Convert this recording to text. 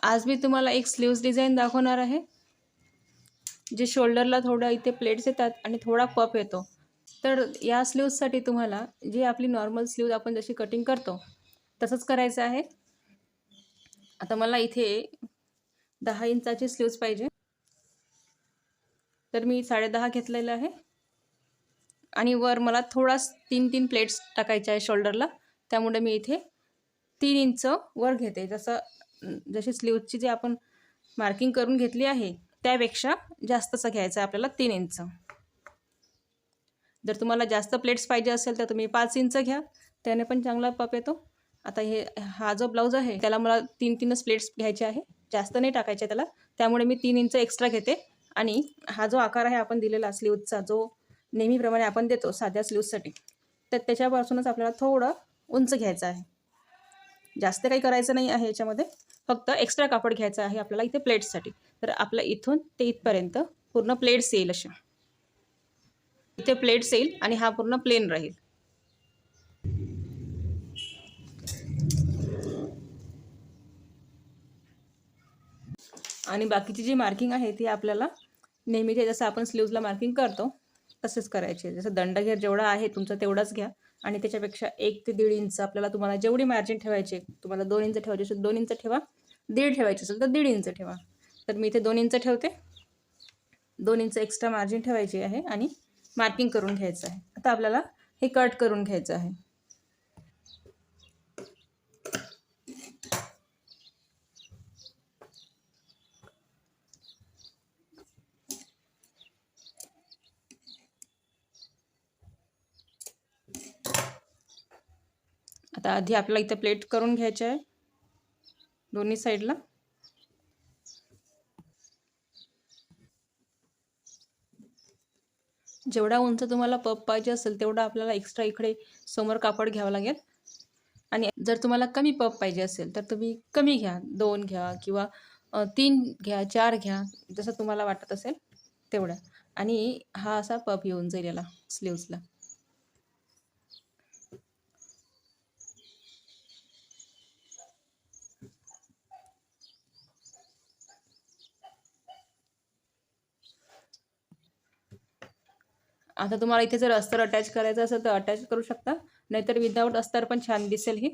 आज मी तुम्हाला एक स्लीव्स डिझाईन दाखवणार आहे, जे शोल्डरला थोडं इथे प्लेट्स येतात आणि थोडा पफ येतो. तर या स्लीव्ससाठी तुम्हाला जी आपली नॉर्मल स्लीव्ज आपण जशी कटिंग करतो तसंच करायचं आहे. आता मला इथे 10 इंचाची स्लीव्स पाहिजे, तर मी 10.5 घेतलेलं आहे आणि वर मला थोडा 3-3 प्लेट्स टाकायच्या आहे शोल्डरला. त्यामुळे मी इथे 3 इंच वर घेते. जशी स्लीव्सची जी आपण मार्किंग करून घेतली आहे त्यापेक्षा जास्तचा घ्यायचा आहे आपल्याला 3 इंच. जर तुम्हाला जास्त प्लेट्स पाहिजे असेल तर तुम्ही 5 इंच घ्या, त्याने पण चांगला पफ येतो. आता हा जो ब्लाऊज आहे त्याला मला 3-3च प्लेट्स घ्यायचे आहे, जास्त नाही टाकायचे त्याला. त्यामुळे मी 3 इंच एक्स्ट्रा घेते आणि हा जो आकार आहे आपण दिलेला स्लीव्सचा, जो नेहमीप्रमाणे आपण देतो साध्या स्लीव्ससाठी, तर त्याच्यापासूनच आपल्याला थोडं उंच घ्यायचं आहे. जास्त काही करायचं नाही आहे याच्यामध्ये, फक्त एक्स्ट्रा कापड घ्यायचं आहे आपल्याला इथे प्लेट्ससाठी. तर आपलं इथून ते इथपर्यंत पूर्ण प्लेट्स येईल अशा. इथे प्लेट्स येईल आणि हा पूर्ण प्लेन राहील. आणि बाकीची जी मार्किंग आहे ती आपल्याला नेहमीचे जसं आपण स्लीव्सला मार्किंग करतो तसेच करायचे. जसं दंडघेर जेवढा आहे तुमचा तेवढाच घ्या आणि त्याच्यापेक्षा 1 ते 1.5 इंच आपल्याला तुम्हाला जेवढी मार्जिन ठेवायची, तुम्हाला 2 इंच ठेवायची असेल 2 इंच ठेवा, 1.5 ठेवायची असेल तर 1.5 इंच ठेवा. तर मी इथे 2 इंच ठेवते. 2 इंच एक्स्ट्रा मार्जिन ठेवायची आहे आणि मार्किंग करून घ्यायचं आहे. आता आपल्याला हे कट करून घ्यायचं आहे. आता आधी आपल्याला इथे प्लेट करून घ्यायचे आहे दोन्ही साईडला. जेवढा उंच तुम्हाला पफ पाहिजे असेल तेवढा आपल्याला एक्स्ट्रा इकडे समोर कापड घ्यावं लागेल. आणि जर तुम्हाला कमी पफ पाहिजे असेल तर तुम्ही कमी घ्या, 2 घ्या किंवा 3 घ्या, 4 घ्या, जसं तुम्हाला वाटत असेल तेवढं. आणि हा असा पफ येऊन जाईल याला स्लीव्सला. आता तुम्हाला इथे जर अस्तर अटॅच करायचं असेल तर अटॅच करू शकता, नाहीतर विदाऊट अस्तर पण छान दिसेल ही.